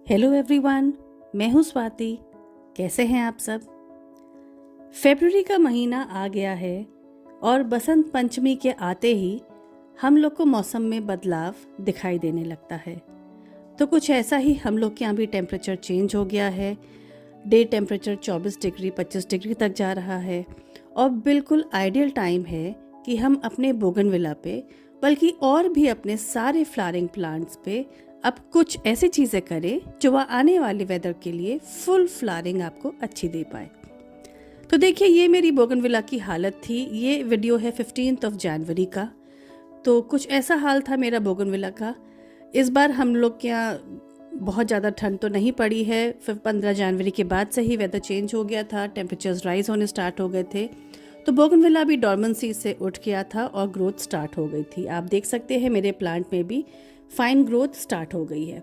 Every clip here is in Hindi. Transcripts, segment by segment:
हेलो एवरीवन, मैं हूँ स्वाति। कैसे हैं आप सब? फरवरी का महीना आ गया है और बसंत पंचमी के आते ही हम लोग को मौसम में बदलाव दिखाई देने लगता है। तो कुछ ऐसा ही हम लोग के यहाँ भी टेम्परेचर चेंज हो गया है। डे टेम्परेचर 24 डिग्री 25 डिग्री तक जा रहा है और बिल्कुल आइडियल टाइम है कि हम अपने बोगनविला पे, बल्कि और भी अपने सारे फ्लावरिंग प्लांट्स पे अब कुछ ऐसी चीज़ें करें जो वह आने वाले वेदर के लिए फुल फ्लावरिंग आपको अच्छी दे पाए। तो देखिए, ये मेरी बोगनविला की हालत थी। ये वीडियो है 15 जनवरी का। तो कुछ ऐसा हाल था मेरा बोगनविला का। इस बार हम लोग के यहाँ बहुत ज़्यादा ठंड तो नहीं पड़ी है। फिर 15 जनवरी के बाद से ही वेदर चेंज हो गया था, टेम्परेचर्स राइज होने स्टार्ट हो गए थे। तो बोगनविला भी डॉर्मेंसी से उठ गया था और ग्रोथ स्टार्ट हो गई थी। आप देख सकते हैं मेरे प्लांट में भी फाइन ग्रोथ स्टार्ट हो गई है।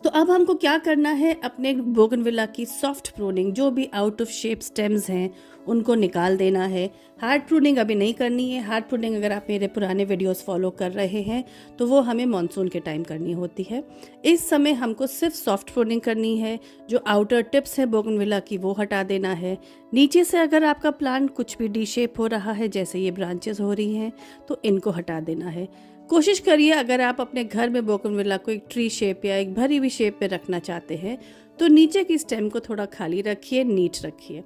तो अब हमको क्या करना है, अपने बोगनविला की सॉफ्ट प्रूनिंग, जो भी आउट ऑफ शेप स्टेम्स हैं उनको निकाल देना है। हार्ड प्रूनिंग अभी नहीं करनी है। हार्ड प्रूनिंग अगर आप मेरे पुराने वीडियोस फॉलो कर रहे हैं तो वो हमें मानसून के टाइम करनी होती है। इस समय हमको सिर्फ सॉफ्ट प्रूनिंग करनी है। जो आउटर टिप्स है बोगनविला की वो हटा देना है। नीचे से अगर आपका प्लांट कुछ भी डी शेप हो रहा है, जैसे ये ब्रांचेस हो रही हैं, तो इनको हटा देना है। कोशिश करिए, अगर आप अपने घर में बोगनविला को एक ट्री शेप या एक भरी हुई शेप में रखना चाहते हैं तो नीचे की स्टेम को थोड़ा खाली रखिए, नीट रखिए।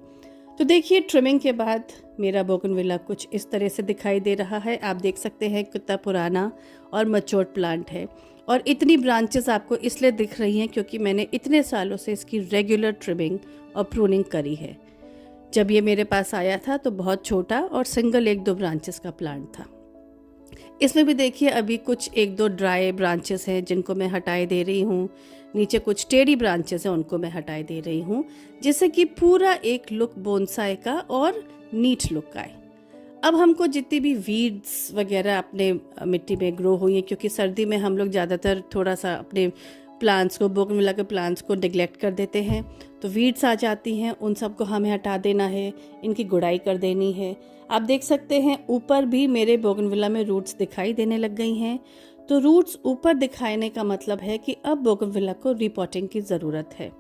तो देखिए, ट्रिमिंग के बाद मेरा बोगनविला कुछ इस तरह से दिखाई दे रहा है। आप देख सकते हैं कितना पुराना और मैच्योर्ड प्लांट है। और इतनी ब्रांचेस आपको इसलिए दिख रही हैं क्योंकि मैंने इतने सालों से इसकी रेगुलर ट्रिमिंग और प्रूनिंग करी है। जब ये मेरे पास आया था तो बहुत छोटा और सिंगल 1-2 ब्रांचेस का प्लांट था। इसमें भी देखिए, अभी कुछ 1-2 ड्राई ब्रांचेस हैं जिनको मैं हटाए दे रही हूँ। नीचे कुछ टेढ़ी ब्रांचेस हैं, उनको मैं हटाए दे रही हूँ, जिससे कि पूरा एक लुक बोनसाई का और नीट लुक आए। अब हमको जितनी भी वीड्स वगैरह अपने मिट्टी में ग्रो हुई है, क्योंकि सर्दी में हम लोग ज़्यादातर थोड़ा सा अपने प्लांट्स को, बोगनविला के प्लांट्स को नेग्लेक्ट कर देते हैं, तो वीड्स आ जाती हैं। उन सबको हमें हटा देना है, इनकी गुड़ाई कर देनी है। आप देख सकते हैं ऊपर भी मेरे बोगनविला में रूट्स दिखाई देने लग गई हैं। तो रूट्स ऊपर दिखाने का मतलब है कि अब बोगनविला को रिपोर्टिंग की ज़रूरत है।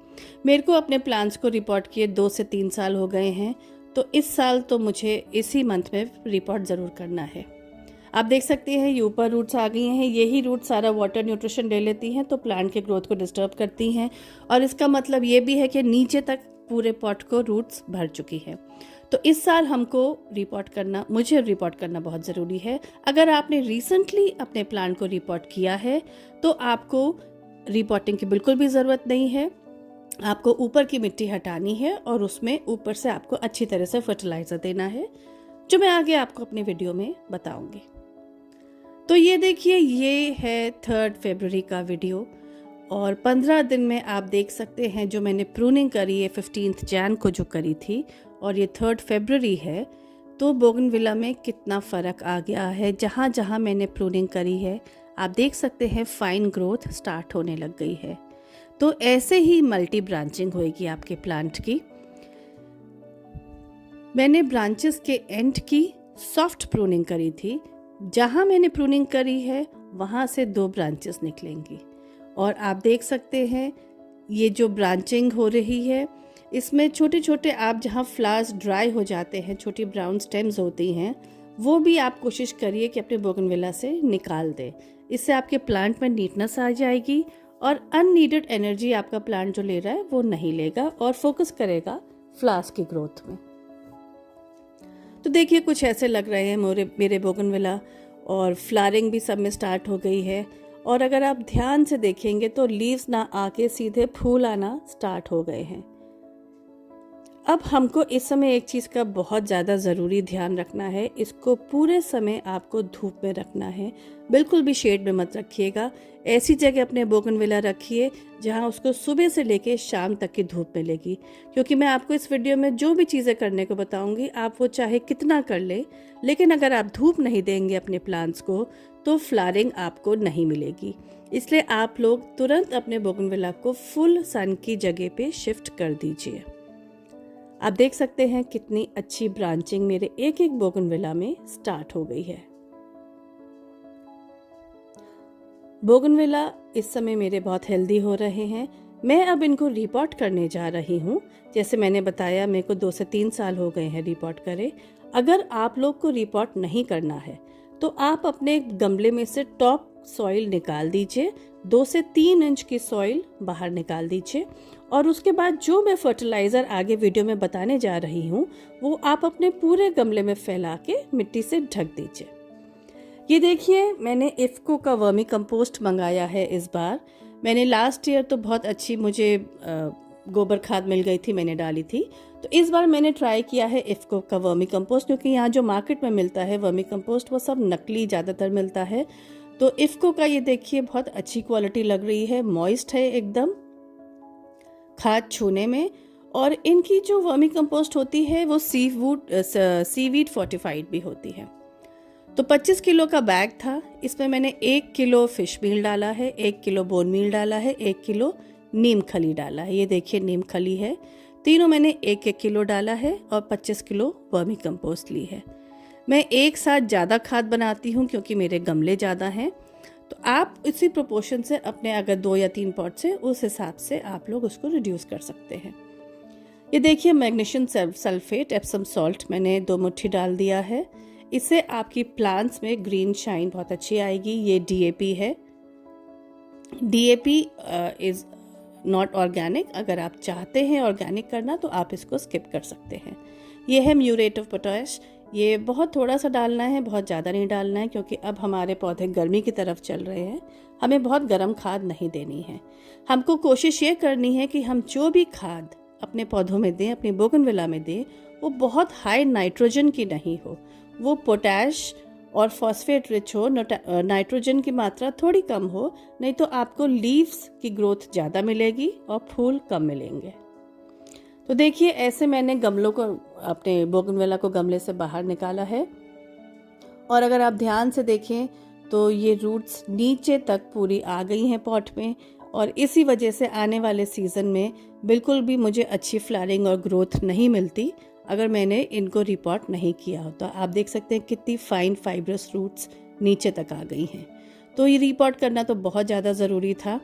मेरे को अपने प्लांट्स को रिपोर्ट किए 2 से 3 साल हो गए हैं, तो इस साल तो मुझे इसी मंथ में रिपोर्ट ज़रूर करना है। आप देख सकते हैं ये ऊपर रूट्स आ गई हैं। यही रूट सारा वाटर न्यूट्रिशन ले लेती हैं, तो प्लांट के ग्रोथ को डिस्टर्ब करती हैं। और इसका मतलब ये भी है कि नीचे तक पूरे पॉट को रूट्स भर चुकी है। तो इस साल हमको मुझे रिपोर्ट करना बहुत ज़रूरी है। अगर आपने रिसेंटली अपने प्लांट को रिपोर्ट किया है तो आपको रिपोर्टिंग की बिल्कुल भी ज़रूरत नहीं है। आपको ऊपर की मिट्टी हटानी है और उसमें ऊपर से आपको अच्छी तरह से फर्टिलाइज़र देना है, जो मैं आगे आपको अपने वीडियो में बताऊंगी। तो ये देखिए, ये है 3 फरवरी का वीडियो और 15 दिन में आप देख सकते हैं जो मैंने प्रूनिंग करी है 15 जैन को जो करी थी, और ये 3 फरवरी है, तो बोगनविला में कितना फ़र्क आ गया है। जहाँ जहाँ मैंने प्रूनिंग करी है आप देख सकते हैं फाइन ग्रोथ स्टार्ट होने लग गई है। तो ऐसे ही मल्टी ब्रांचिंग होएगी आपके प्लांट की। मैंने ब्रांचेस के एंड की सॉफ्ट प्रूनिंग करी थी। जहाँ मैंने प्रूनिंग करी है वहाँ से 2 ब्रांचेस निकलेंगी। और आप देख सकते हैं ये जो ब्रांचिंग हो रही है, इसमें छोटे छोटे, आप जहाँ फ्लावर्स ड्राई हो जाते हैं, छोटी ब्राउन स्टेम्स होती हैं, वो भी आप कोशिश करिए कि अपने बोगनविला से निकाल दें। इससे आपके प्लांट में नीटनेस आ जाएगी और अननीडेड एनर्जी आपका प्लांट जो ले रहा है वो नहीं लेगा और फोकस करेगा फ्लावर्स की ग्रोथ में। तो देखिए, कुछ ऐसे लग रहे हैं मेरे बोगनविला, और फ्लावरिंग भी सब में स्टार्ट हो गई है। और अगर आप ध्यान से देखेंगे तो लीव्स ना आके सीधे फूल आना स्टार्ट हो गए हैं। अब हमको इस समय एक चीज़ का बहुत ज़्यादा ज़रूरी ध्यान रखना है। इसको पूरे समय आपको धूप में रखना है, बिल्कुल भी शेड में मत रखिएगा। ऐसी जगह अपने बोगनविला रखिए जहाँ उसको सुबह से लेके शाम तक की धूप मिलेगी। क्योंकि मैं आपको इस वीडियो में जो भी चीज़ें करने को बताऊंगी, आप वो चाहे कितना कर ले, लेकिन अगर आप धूप नहीं देंगे अपने प्लांट्स को तो फ्लावरिंग आपको नहीं मिलेगी। इसलिए आप लोग तुरंत अपने बोगनविला को फुल सन की जगह पे शिफ्ट कर दीजिए। आप देख सकते हैं कितनी अच्छी ब्रांचिंग मेरे एक एक बोगनविला में स्टार्ट हो गई है। बोगनविला इस समय मेरे बहुत हेल्दी हो रहे हैं। मैं अब इनको रिपोर्ट करने जा रही हूँ। जैसे मैंने बताया, मेरे को 2 से 3 साल हो गए हैं रिपोर्ट करे। अगर आप लोग को रिपोर्ट नहीं करना है तो आप अपने गमले में से टॉप सॉइल निकाल दीजिए, 2 से 3 इंच की सॉइल बाहर निकाल दीजिए, और उसके बाद जो मैं फर्टिलाइज़र आगे वीडियो में बताने जा रही हूँ वो आप अपने पूरे गमले में फैला के मिट्टी से ढक दीजिए। ये देखिए, मैंने इफ़को का वर्मी कंपोस्ट मंगाया है इस बार। मैंने लास्ट ईयर तो बहुत अच्छी मुझे गोबर खाद मिल गई थी, मैंने डाली थी। तो इस बार मैंने ट्राई किया है इफ़को का वर्मी कंपोस्ट, क्योंकि यहाँ जो मार्केट में मिलता है वर्मी कंपोस्ट वो सब नकली ज़्यादातर मिलता है। तो इफ़को का ये देखिए बहुत अच्छी क्वालिटी लग रही है, मॉइस्ट है एकदम खाद छूने में। और इनकी जो वर्मी कंपोस्ट होती है वो सीवीड फोर्टिफाइड भी होती है। तो 25 किलो का बैग था, इसमें मैंने 1 किलो फिश मील डाला है, 1 किलो बोन मील डाला है, 1 किलो नीम खली डाला है। ये देखिए नीम खली है। तीनों मैंने 1-1 किलो डाला है और 25 किलो वर्मी कंपोस्ट ली है। मैं एक साथ ज़्यादा खाद बनाती हूँ क्योंकि मेरे गमले ज़्यादा हैं। तो आप इसी प्रोपोर्शन से अपने अगर 2 या 3 पॉट से उस हिसाब से आप लोग उसको रिड्यूस कर सकते हैं। ये देखिए मैग्नीशियम सल्फेट एप्सम सॉल्ट मैंने 2 मुट्ठी डाल दिया है। इससे आपकी प्लांट्स में ग्रीन शाइन बहुत अच्छी आएगी। ये डीएपी है। DAP is not organic. अगर आप चाहते हैं ऑर्गेनिक करना तो आप इसको स्किप कर सकते हैं। ये है म्यूरेट ऑफ पोटाश। ये बहुत थोड़ा सा डालना है, बहुत ज़्यादा नहीं डालना है, क्योंकि अब हमारे पौधे गर्मी की तरफ चल रहे हैं। हमें बहुत गर्म खाद नहीं देनी है। हमको कोशिश ये करनी है कि हम जो भी खाद अपने पौधों में दें, अपनी बोगनविला में दें, वो बहुत हाई नाइट्रोजन की नहीं हो, वो पोटैश और फॉस्फेट रिच हो, नाइट्रोजन की मात्रा थोड़ी कम हो, नहीं तो आपको लीव्स की ग्रोथ ज़्यादा मिलेगी और फूल कम मिलेंगे। तो देखिए ऐसे मैंने गमलों को, अपने बोगनविला को गमले से बाहर निकाला है, और अगर आप ध्यान से देखें तो ये रूट्स नीचे तक पूरी आ गई हैं पॉट में, और इसी वजह से आने वाले सीज़न में बिल्कुल भी मुझे अच्छी फ्लावरिंग और ग्रोथ नहीं मिलती अगर मैंने इनको रिपोर्ट नहीं किया होता। आप देख सकते हैं कितनी फाइन फाइब्रस रूट्स नीचे तक आ गई हैं। तो ये रिपोर्ट करना तो बहुत ज़्यादा ज़रूरी था,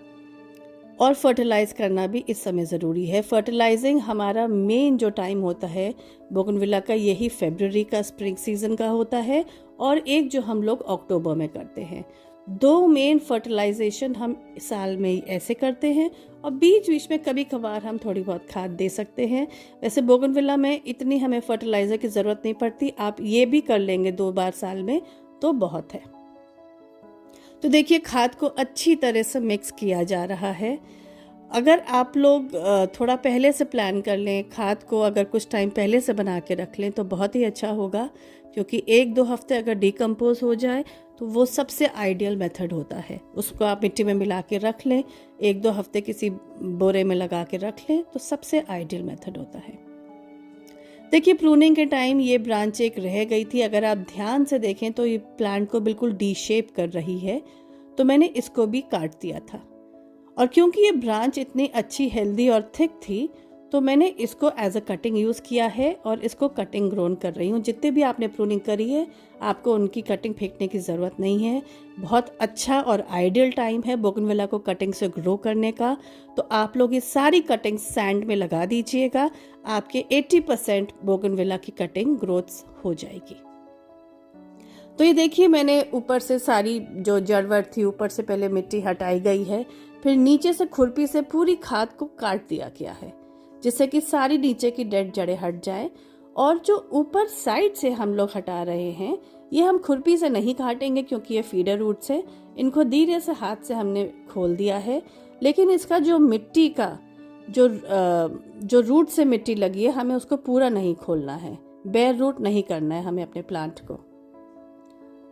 और फर्टिलाइज़ करना भी इस समय ज़रूरी है। फर्टिलाइजिंग हमारा मेन जो टाइम होता है बोगनविला का, यही फरवरी का स्प्रिंग सीज़न का होता है, और एक जो हम लोग अक्टूबर में करते हैं। 2 मेन फर्टिलाइजेशन हम साल में ऐसे करते हैं, और बीच बीच में कभी कभार हम थोड़ी बहुत खाद दे सकते हैं। वैसे बोगनविला में इतनी हमें फर्टिलाइज़र की ज़रूरत नहीं पड़ती, आप ये भी कर लेंगे 2 बार साल में तो बहुत है। तो देखिए खाद को अच्छी तरह से मिक्स किया जा रहा है। अगर आप लोग थोड़ा पहले से प्लान कर लें, खाद को अगर कुछ टाइम पहले से बना के रख लें तो बहुत ही अच्छा होगा, क्योंकि 1-2 हफ्ते अगर डिकम्पोज हो जाए तो वो सबसे आइडियल मेथड होता है। उसको आप मिट्टी में मिला के रख लें, 1-2 हफ्ते किसी बोरे में लगा के रख लें तो सबसे आइडियल मेथड होता है। देखिए प्रूनिंग के टाइम ये ब्रांच एक रह गई थी। अगर आप ध्यान से देखें तो ये प्लांट को बिल्कुल डी शेप कर रही है, तो मैंने इसको भी काट दिया था। और क्योंकि ये ब्रांच इतनी अच्छी हेल्दी और थिक थी तो मैंने इसको एज अ कटिंग यूज़ किया है, और इसको कटिंग ग्रोन कर रही हूँ। जितने भी आपने प्रूनिंग करी है आपको उनकी कटिंग फेंकने की ज़रूरत नहीं है। बहुत अच्छा और आइडियल टाइम है बोगनविला को कटिंग से ग्रो करने का। तो आप लोग ये सारी कटिंग सैंड में लगा दीजिएगा, आपके 80% बोगनविला की कटिंग ग्रोथ हो जाएगी। तो ये देखिए मैंने ऊपर से सारी जो जड़वड़ थी ऊपर से पहले मिट्टी हटाई गई है, फिर नीचे से खुरपी से पूरी खाद को काट दिया गया है, जिससे कि सारी नीचे की डेड जड़ें हट जाए। और जो ऊपर साइड से हम लोग हटा रहे हैं ये हम खुरपी से नहीं काटेंगे, क्योंकि ये फीडर रूट्स है। इनको धीरे से हाथ से हमने खोल दिया है, लेकिन इसका जो मिट्टी का जो रूट से मिट्टी लगी है हमें उसको पूरा नहीं खोलना है, बेयर रूट नहीं करना है हमें अपने प्लांट को।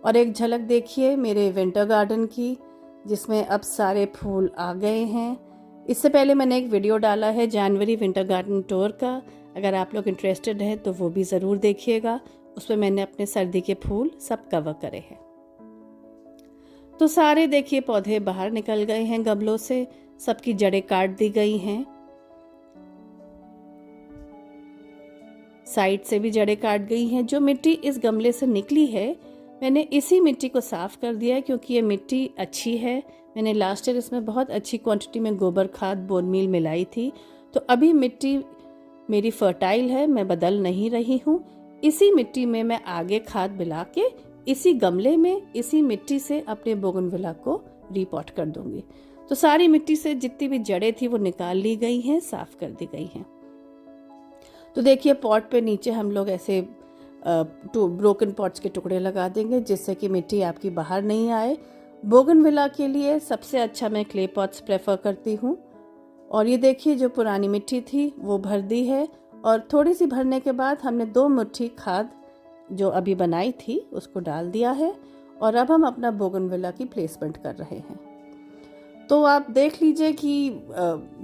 और एक झलक देखिए मेरे विंटर गार्डन की, जिसमें अब सारे फूल आ गए हैं। इससे पहले मैंने एक वीडियो डाला है जनवरी विंटर गार्डन टूर का, अगर आप लोग इंटरेस्टेड हैं तो वो भी ज़रूर देखिएगा। उसमें मैंने अपने सर्दी के फूल सब कवर करे हैं। तो सारे देखिए पौधे बाहर निकल गए हैं गमलों से, सबकी जड़ें काट दी गई हैं, साइड से भी जड़ें काट गई हैं। जो मिट्टी इस गमले से निकली है मैंने इसी मिट्टी को साफ कर दिया है, क्योंकि ये मिट्टी अच्छी है, मैंने लास्ट ईयर इसमें बहुत अच्छी क्वांटिटी में गोबर खाद बोन मील मिलाई थी। तो अभी मिट्टी मेरी फर्टाइल है, मैं बदल नहीं रही हूँ। इसी मिट्टी में मैं आगे खाद मिला के इसी गमले में इसी मिट्टी से अपने बोगनविला को रीपॉट कर दूंगी। तो सारी मिट्टी से जितनी भी जड़ें थी वो निकाल ली गई हैं, साफ कर दी गई हैं। तो देखिए पॉट पे नीचे हम लोग ऐसे ब्रोकन पॉट्स के टुकड़े लगा देंगे जिससे कि मिट्टी आपकी बाहर नहीं आए। बोगनविला के लिए सबसे अच्छा मैं क्ले पॉट्स प्रेफर करती हूँ। और ये देखिए जो पुरानी मिट्टी थी वो भर दी है, और थोड़ी सी भरने के बाद हमने 2 मुट्ठी खाद जो अभी बनाई थी उसको डाल दिया है। और अब हम अपना बोगनविला की प्लेसमेंट कर रहे हैं। तो आप देख लीजिए कि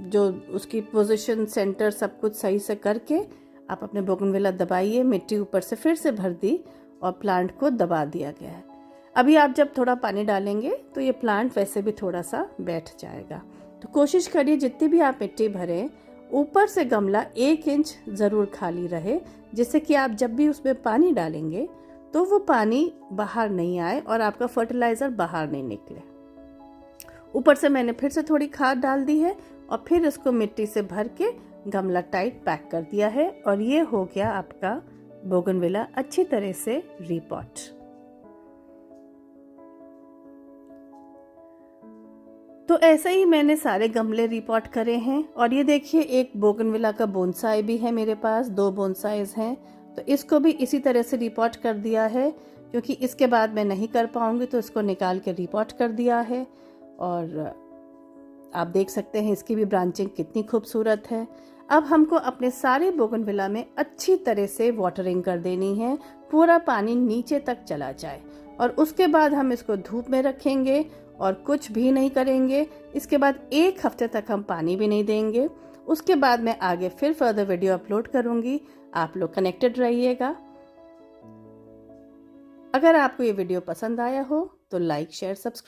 जो उसकी पोजीशन सेंटर सब कुछ सही से करके आप अपने बोगनविला दबाइए। मिट्टी ऊपर से फिर से भर दी और प्लांट को दबा दिया गया है। अभी आप जब थोड़ा पानी डालेंगे तो ये प्लांट वैसे भी थोड़ा सा बैठ जाएगा। तो कोशिश करिए जितनी भी आप मिट्टी भरें ऊपर से गमला 1 इंच ज़रूर खाली रहे, जिससे कि आप जब भी उसमें पानी डालेंगे तो वो पानी बाहर नहीं आए और आपका फर्टिलाइज़र बाहर नहीं निकले। ऊपर से मैंने फिर से थोड़ी खाद डाल दी है और फिर इसको मिट्टी से भर के गमला टाइट पैक कर दिया है। और ये हो गया आपका बोगनविला अच्छी तरह से रीपॉट। तो ऐसे ही मैंने सारे गमले रीपॉट करे हैं। और ये देखिए एक बोगनविला का बोनसाई भी है मेरे पास, 2 बोनसाइज हैं। तो इसको भी इसी तरह से रीपॉट कर दिया है, क्योंकि इसके बाद मैं नहीं कर पाऊंगी तो इसको निकाल के रीपॉट कर दिया है। और आप देख सकते हैं इसकी भी ब्रांचिंग कितनी खूबसूरत है। अब हमको अपने सारे बोगनविला में अच्छी तरह से वाटरिंग कर देनी है, पूरा पानी नीचे तक चला जाए। और उसके बाद हम इसको धूप में रखेंगे और कुछ भी नहीं करेंगे। इसके बाद 1 हफ्ते तक हम पानी भी नहीं देंगे। उसके बाद मैं आगे फिर फर्दर वीडियो अपलोड करूंगी। आप लोग कनेक्टेड रहिएगा। अगर आपको ये वीडियो पसंद आया हो तो लाइक, शेयर, सब्सक्राइब